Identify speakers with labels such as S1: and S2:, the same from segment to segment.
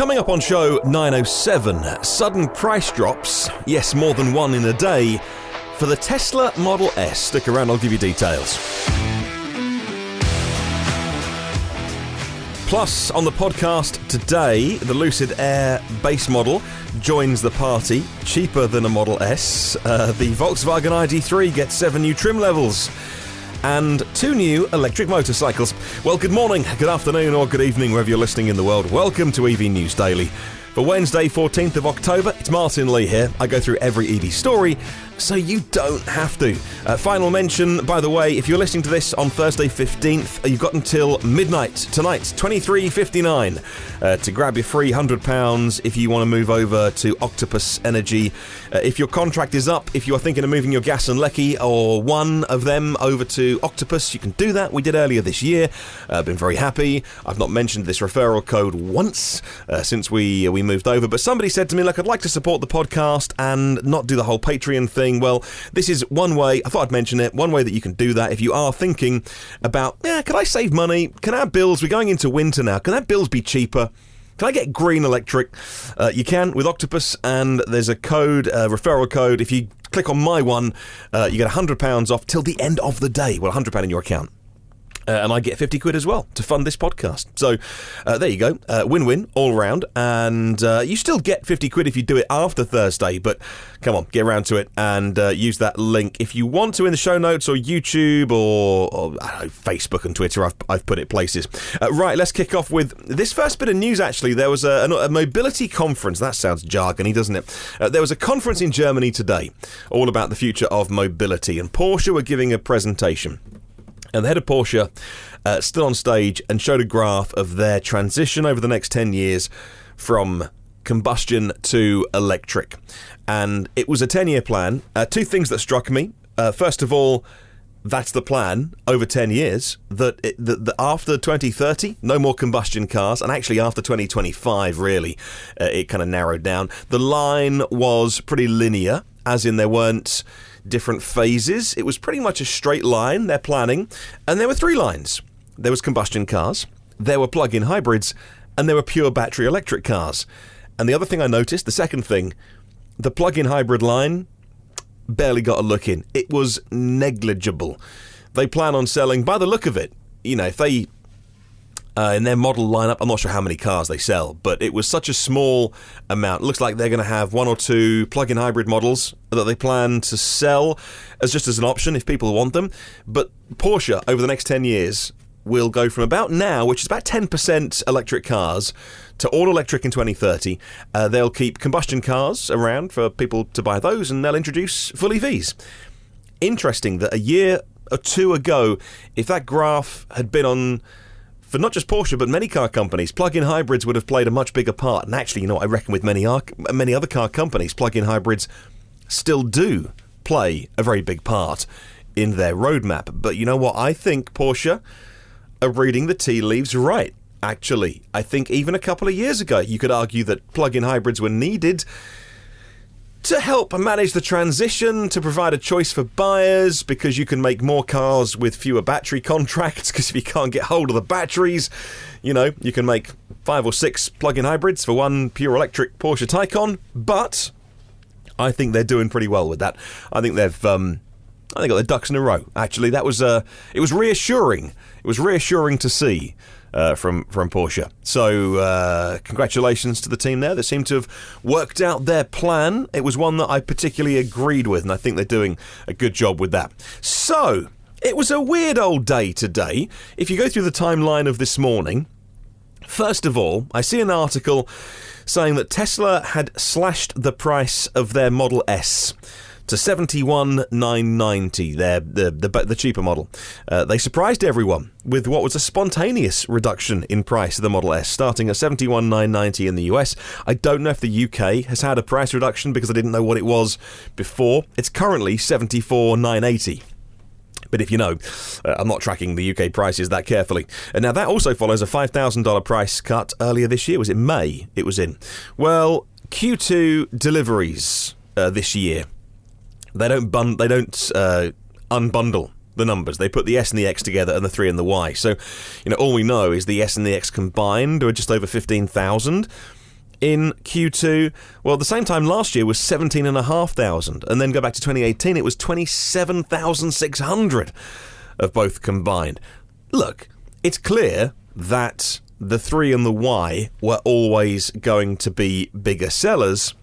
S1: Coming up on show 907, sudden price drops, yes, more than one in a day, for the Tesla Model S. Stick around, I'll give you details. Plus, on the podcast today, the Lucid Air base model joins the party, cheaper than a Model S. The Volkswagen ID3 gets 7 new trim levels. And 2 new electric motorcycles. Well, good morning, good afternoon, or good evening, wherever you're listening in the world. Welcome to EV News Daily. For Wednesday, 14th of October, it's Martin Lee here. I go through every EV story, so you don't have to. Final mention, by the way, if you're listening to this on Thursday 15th, you've got until midnight tonight, 23:59, to grab your free £100 if you want to move over to Octopus Energy. If your contract is up, if you are thinking of moving your gas and lecky or one of them over to Octopus, you can do that. We did earlier this year. I've been very happy. I've not mentioned this referral code once since we moved over, but somebody said to me, look, I'd like to support the podcast and not do the whole Patreon thing. Well, this is one way, I thought I'd mention it, one way that you can do that if you are thinking about, could I save money? Can our bills, we're going into winter now, can our bills be cheaper? Can I get green electric? You can with Octopus, and there's a code, referral code. If you click on my one, you get £100 off till the end of the day. Well, £100 in your account. And I get 50 quid as well to fund this podcast. So there you go. Win-win all around. And you still get 50 quid if you do it after Thursday. But come on, get around to it and use that link. If you want to in the show notes or YouTube or I don't know, Facebook and Twitter, I've put it places. Right, let's kick off with this first bit of news, actually. There was a mobility conference. That sounds jargony, doesn't it? There was a conference in Germany today all about the future of mobility. And Porsche were giving a presentation. And the head of Porsche stood on stage and showed a graph of their transition over the next 10 years from combustion to electric. And it was a 10-year plan. 2 things that struck me. First of all, that's the plan over 10 years, that after 2030, no more combustion cars. And actually after 2025, really, it kind of narrowed down. The line was pretty linear, as in there weren't different phases. It was pretty much a straight line, they're planning, and there were 3 lines. There was combustion cars, there were plug-in hybrids, and there were pure battery electric cars. And the other thing I noticed, the second thing, the plug-in hybrid line barely got a look in. It was negligible. They plan on selling, by the look of it, if they in their model lineup, I'm not sure how many cars they sell, but it was such a small amount. It looks like they're going to have 1 or 2 plug-in hybrid models that they plan to sell as an option if people want them. But Porsche, over the next 10 years, will go from about now, which is about 10% electric cars, to all electric in 2030. They'll keep combustion cars around for people to buy those, and they'll introduce full EVs. Interesting that a year or 2 ago, if that graph had been on for not just Porsche, but many car companies, plug-in hybrids would have played a much bigger part. And actually, I reckon with many other car companies, plug-in hybrids still do play a very big part in their roadmap. But you know what? I think Porsche are reading the tea leaves right, actually. I think even a couple of years ago, you could argue that plug-in hybrids were needed to help manage the transition, to provide a choice for buyers, because you can make more cars with fewer battery contracts, because if you can't get hold of the batteries, you can make 5 or 6 plug-in hybrids for 1 pure electric Porsche Taycan. But I think they're doing pretty well with that. I think they got their ducks in a row, actually. That was it was reassuring. It was reassuring to see from Porsche. So congratulations to the team there. They seem to have worked out their plan. It was one that I particularly agreed with, and I think they're doing a good job with that. So it was a weird old day today. If you go through the timeline of this morning, first of all, I see an article saying that Tesla had slashed the price of their Model S to $71,990, the cheaper model. They surprised everyone with what was a spontaneous reduction in price of the Model S, starting at $71,990 in the US. I don't know if the UK has had a price reduction because I didn't know what it was before. It's currently $74,980. But if you know, I'm not tracking the UK prices that carefully. And now that also follows a $5,000 price cut earlier this year. Was it May it was in? Well, Q2 deliveries this year, they don't unbundle the numbers. They put the S and the X together and the 3 and the Y. So, all we know is the S and the X combined are just over 15,000. in Q2. Well, the same time last year was 17,500, and then go back to 2018, it was 27,600 of both combined. Look, it's clear that the 3 and the Y were always going to be bigger sellers,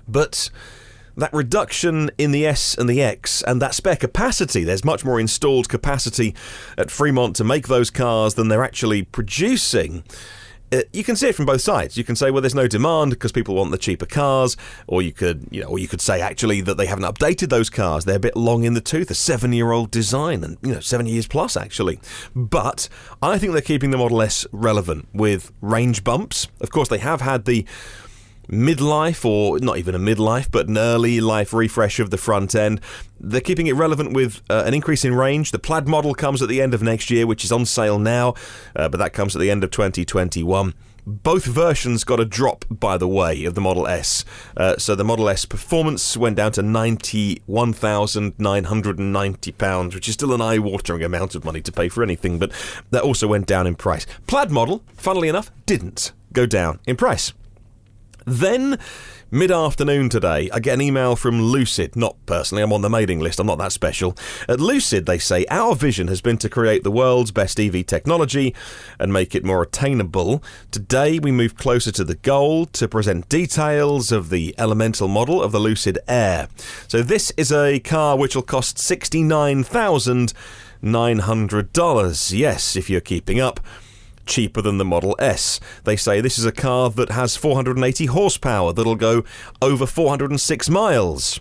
S1: but that reduction in the S and the X and that spare capacity, there's much more installed capacity at Fremont to make those cars than they're actually producing. You can see it from both sides. You can say, well, there's no demand because people want the cheaper cars, or you could say actually that they haven't updated those cars. They're a bit long in the tooth, a 7-year-old design, and 7 years plus actually. But I think they're keeping the Model S relevant with range bumps. Of course, they have had the midlife, or not even a midlife, but an early life refresh of the front end. They're keeping it relevant with an increase in range. The Plaid model comes at the end of next year, which is on sale now, but that comes at the end of 2021. Both versions got a drop, by the way, of the Model S. So the Model S performance went down to £91,990, which is still an eye-watering amount of money to pay for anything, but that also went down in price. Plaid model, funnily enough, didn't go down in price. Then, mid-afternoon today, I get an email from Lucid. Not personally, I'm on the mailing list, I'm not that special. At Lucid, they say, our vision has been to create the world's best EV technology and make it more attainable. Today, we move closer to the goal to present details of the Elemental model of the Lucid Air. So this is a car which will cost $69,900. Yes, if you're keeping up. Cheaper than the Model S. They say this is a car that has 480 horsepower that'll go over 406 miles.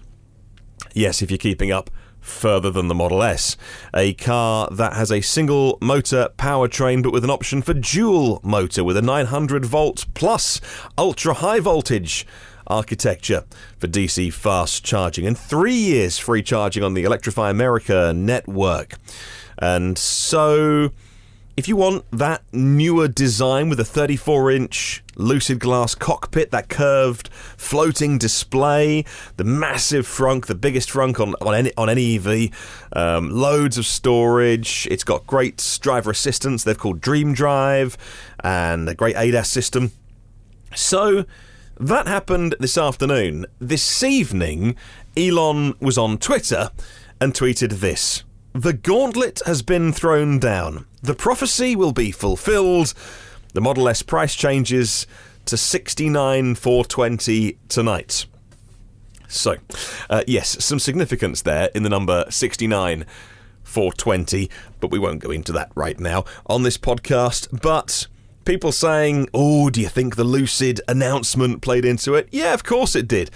S1: Yes, if you're keeping up, further than the Model S. A car that has a single motor powertrain but with an option for dual motor with a 900 volt plus ultra high voltage architecture for DC fast charging and 3 years free charging on the Electrify America network. And so if you want that newer design with a 34-inch Lucid Glass cockpit, that curved floating display, the massive frunk, the biggest frunk on any EV, loads of storage, it's got great driver assistance, they've called Dream Drive, and a great ADAS system. So that happened this afternoon. This evening, Elon was on Twitter and tweeted this. The gauntlet has been thrown down. The prophecy will be fulfilled. The Model S price changes to $69,420 tonight. So, yes, some significance there in the number 69,420, but we won't go into that right now on this podcast. But people saying, oh, do you think the Lucid announcement played into it? Yeah, of course it did.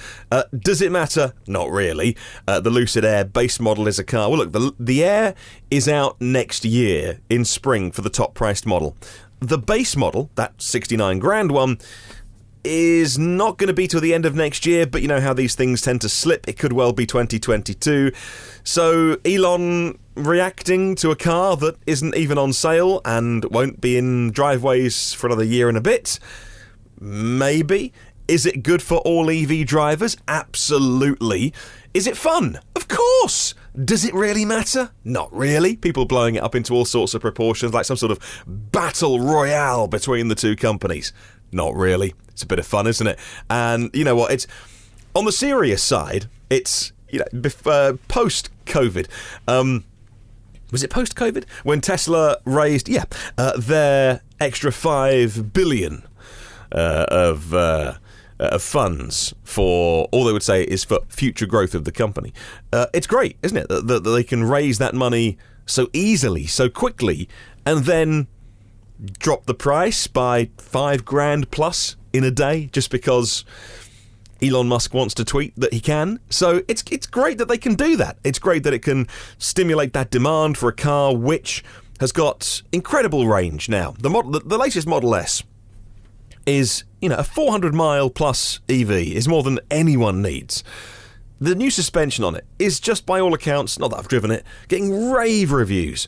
S1: Does it matter? Not really. The Lucid Air base model is a car. Well, look, the Air is out next year in spring for the top-priced model. The base model, that 69 grand one, is not going to be till the end of next year, but you know how these things tend to slip. It could well be 2022. So Elon reacting to a car that isn't even on sale and won't be in driveways for another year and a bit? Maybe. Is it good for all EV drivers? Absolutely. Is it fun? Of course. Does it really matter? Not really. People blowing it up into all sorts of proportions, like some sort of battle royale between the two companies. Not really. It's a bit of fun, isn't it? And you know what? It's on the serious side. It's post-COVID. Was it post-COVID? When Tesla raised, their extra $5 billion of funds for, all they would say is for future growth of the company. It's great, isn't it? That they can raise that money so easily, so quickly, and then drop the price by $5,000 plus in a day just because Elon Musk wants to tweet that he can. So it's great that they can do that. It's great that it can stimulate that demand for a car which has got incredible range now. The latest Model S is, a 400 mile plus EV is more than anyone needs. The new suspension on it is just, by all accounts, not that I've driven it, getting rave reviews.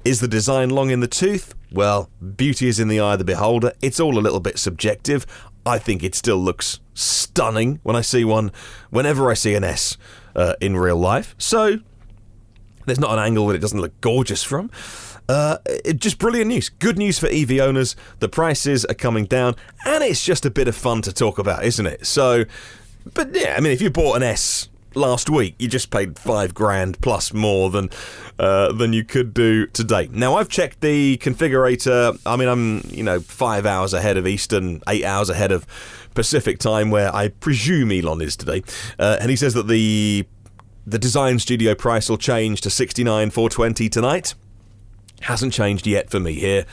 S1: Is the design long in the tooth? Well, beauty is in the eye of the beholder. It's all a little bit subjective. I think it still looks stunning when I see one, whenever I see an S in real life. So there's not an angle that it doesn't look gorgeous from. Just brilliant news. Good news for EV owners. The prices are coming down, and it's just a bit of fun to talk about, isn't it? So, but yeah, I mean, if you bought an S last week, you just paid $5,000 plus more than you could do today. Now, I've checked the configurator. I mean, I'm 5 hours ahead of Eastern, 8 hours ahead of Pacific time, where I presume Elon is today, and he says that the design studio price will change to $69,420 tonight. Hasn't changed yet for me here.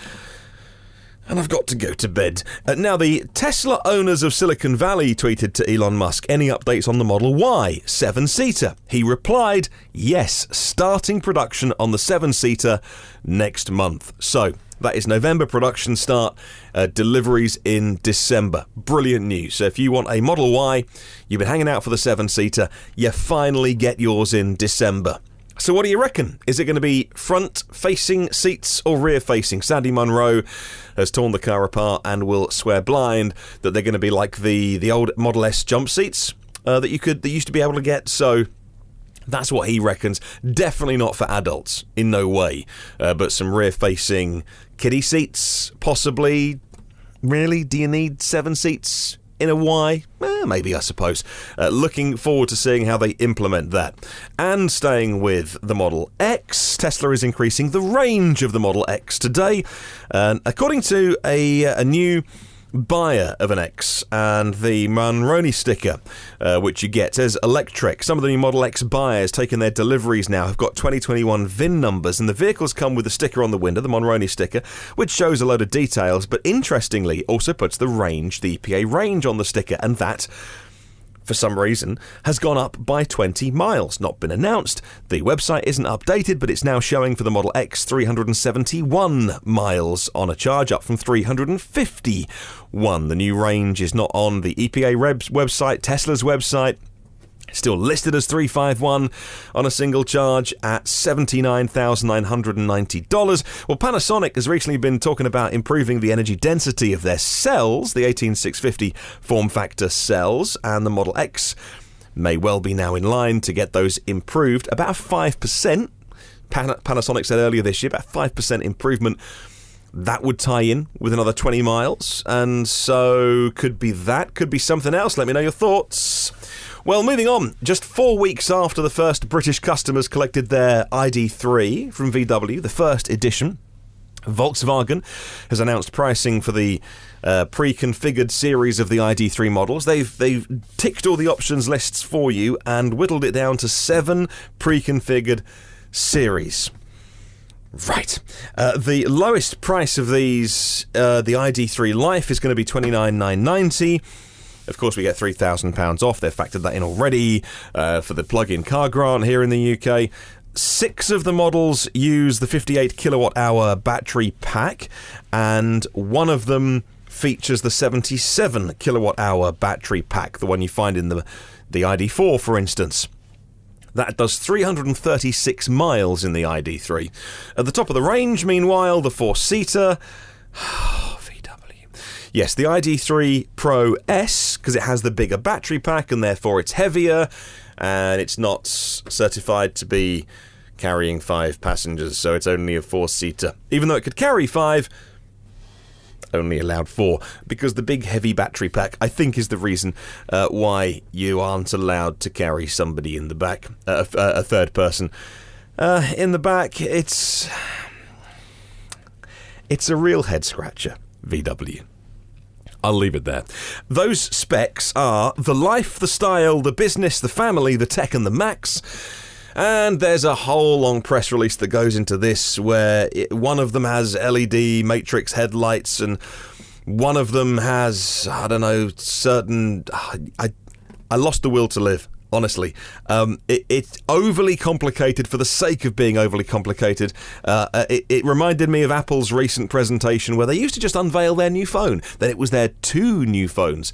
S1: And I've got to go to bed. Now, the Tesla owners of Silicon Valley tweeted to Elon Musk, any updates on the Model Y 7-seater? He replied, yes, starting production on the 7-seater next month. So, that is November production start, deliveries in December. Brilliant news. So if you want a Model Y, you've been hanging out for the 7-seater, you finally get yours in December. So what do you reckon? Is it going to be front-facing seats or rear-facing? Sandy Munro has torn the car apart and will swear blind that they're going to be like the old Model S jump seats that used to be able to get. So that's what he reckons. Definitely not for adults, in no way. But some rear-facing kiddie seats, possibly. Really? Do you need 7 seats in a Y? Maybe, I suppose. Looking forward to seeing how they implement that. And staying with the Model X, Tesla is increasing the range of the Model X today. According to a new buyer of an X, and the Monroney sticker, which you get, says electric. Some of the new Model X buyers taking their deliveries now have got 2021 VIN numbers, and the vehicles come with a sticker on the window, the Monroney sticker, which shows a load of details, but interestingly also puts the range, the EPA range on the sticker, and that, for some reason, has gone up by 20 miles. Not been announced. The website isn't updated, but it's now showing for the Model X 371 miles on a charge, up from 351. The new range is not on the EPA website, Tesla's website. Still listed as 351 on a single charge at $79,990. Well, Panasonic has recently been talking about improving the energy density of their cells, the 18650 form factor cells, and the Model X may well be now in line to get those improved. About 5%. Panasonic said earlier this year, about 5% improvement. That would tie in with another 20 miles. And so could be that, could be something else. Let me know your thoughts. Well, moving on, just 4 weeks after the first British customers collected their ID3 from VW, the first edition, Volkswagen has announced pricing for the pre-configured series of the ID3 models. They've ticked all the options lists for you and whittled it down to 7 pre-configured series. Right. The lowest price of these, the ID3 Life, is going to be $29,990. Of course, we get £3,000 off. They've factored that in already for the plug-in car grant here in the UK. 6 of the models use the 58 kilowatt-hour battery pack, and one of them features the 77 kilowatt-hour battery pack, the one you find in the ID4, for instance. That does 336 miles in the ID3. At the top of the range, meanwhile, the 4-seater... Yes, the ID3 Pro S, because it has the bigger battery pack and therefore it's heavier, and it's not certified to be carrying 5 passengers, so it's only a 4-seater. Even though it could carry 5, only allowed 4, because the big heavy battery pack, I think, is the reason why you aren't allowed to carry somebody in the back, a third person. In the back, it's a real head-scratcher, VW. I'll leave it there. Those specs are the life, the style, the business, the family, the tech, and the max. And there's a whole long press release that goes into this where one of them has LED matrix headlights and one of them has, I don't know, certain... I lost the will to live. Honestly, it's overly complicated for the sake of being overly complicated. It reminded me of Apple's recent presentation where they used to just unveil their new phone. Then it was their 2 new phones.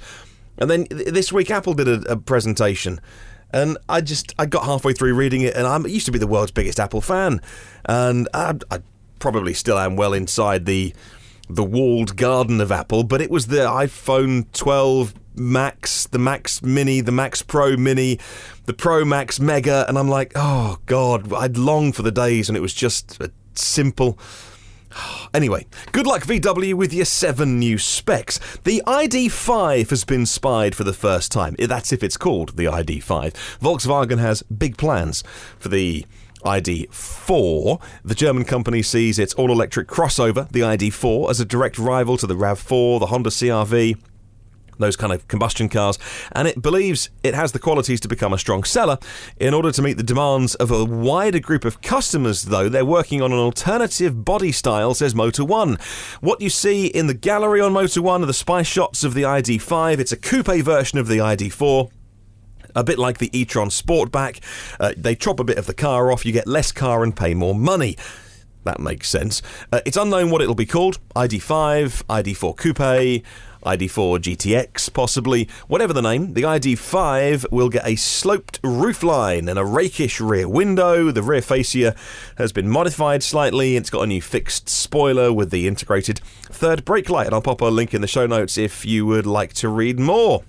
S1: And then this week Apple did a presentation. And I got halfway through reading it, and I used to be the world's biggest Apple fan. And I probably still am well inside the walled garden of Apple, but it was the iPhone 12 Max, the Max Mini, the Max Pro Mini, the Pro Max Mega, and I'm like, oh God, I'd long for the days when it was just a simple Anyway, good luck VW with your 7 new specs. The ID.5 has been spied for the first time. That's if it's called the ID.5. Volkswagen has big plans for the ID.4. The German company sees its all-electric crossover, the ID.4, as a direct rival to the RAV4, the Honda CR-V, those kind of combustion cars, and it believes it has the qualities to become a strong seller. In order to meet the demands of a wider group of customers, though, they're working on an alternative body style, says Motor One. What you see in the gallery on Motor One are the spy shots of the ID.5. It's a coupe version of the ID.4. A bit like the e-tron Sportback. They chop a bit of the car off, you get less car and pay more money. That makes sense. It's unknown what it'll be called. ID.5, ID.4 Coupe, ID.4 GTX, possibly. Whatever the name, the ID.5 will get a sloped roofline and a rakish rear window. The rear fascia has been modified slightly. It's got a new fixed spoiler with the integrated third brake light. And I'll pop a link in the show notes if you would like to read more.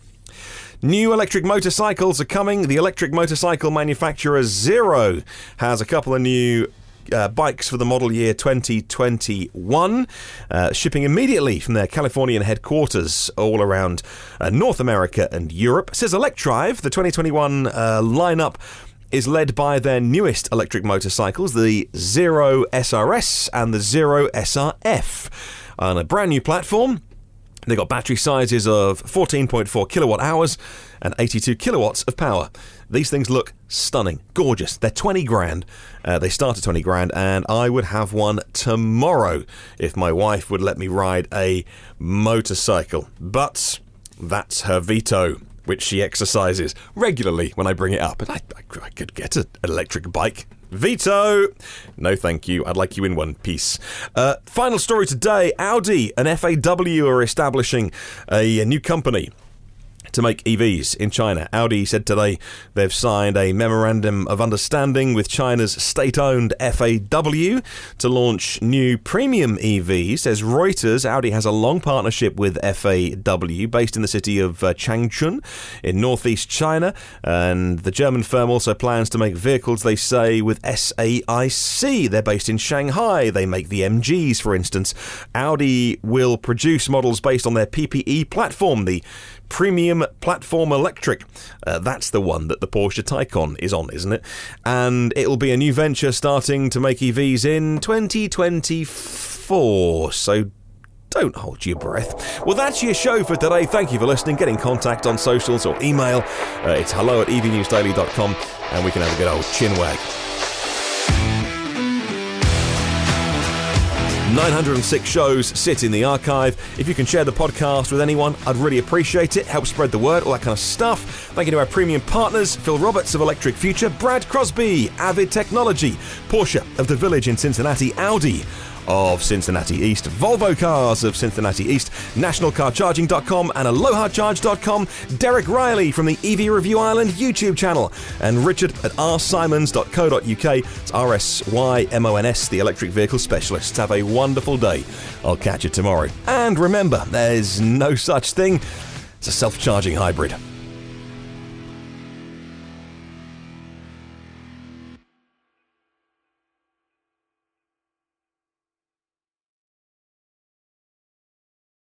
S1: New electric motorcycles are coming. The electric motorcycle manufacturer Zero has a couple of new bikes for the model year 2021, shipping immediately from their Californian headquarters all around North America and Europe. It says Electrive, the 2021 lineup is led by their newest electric motorcycles, the Zero SRS and the Zero SRF, on a brand new platform. They've got battery sizes of 14.4 kilowatt hours and 82 kilowatts of power. These things look stunning, gorgeous. They're 20 grand. They start at 20 grand, and I would have one tomorrow if my wife would let me ride a motorcycle. But that's her veto, which she exercises regularly when I bring it up. And I could get an electric bike. Veto! No thank you, I'd like you in one piece. Final story today, Audi and FAW are establishing a new company to make EVs in China. Audi said today they've signed a memorandum of understanding with China's state-owned FAW to launch new premium EVs. As Reuters, Audi has a long partnership with FAW based in the city of Changchun in northeast China, and the German firm also plans to make vehicles, they say, with SAIC. They're based in Shanghai. They make the MGs, for instance. Audi will produce models based on their PPE platform, the Premium Platform Electric. That's the one that the Porsche Taycan is on, isn't it? And it'll be a new venture starting to make EVs in 2024. So don't hold your breath. Well, that's your show for today. Thank you for listening. Get in contact on socials or email. It's hello@evnewsdaily.com, and we can have a good old chinwag. 906 shows sit in the archive. If you can share the podcast with anyone, I'd really appreciate it. Help spread the word, all that kind of stuff. Thank you to our premium partners, Phil Roberts of Electric Future, Brad Crosby, Avid Technology, Porsche of the Village in Cincinnati, Audi of Cincinnati East, Volvo Cars of Cincinnati East, nationalcarcharging.com and alohacharge.com, Derek Riley from the EV Review Ireland YouTube channel, and Richard at rsimons.co.uk. It's RSYMONS, the electric vehicle specialists. Have a wonderful day. I'll catch you tomorrow. And remember, there's no such thing as a self-charging hybrid.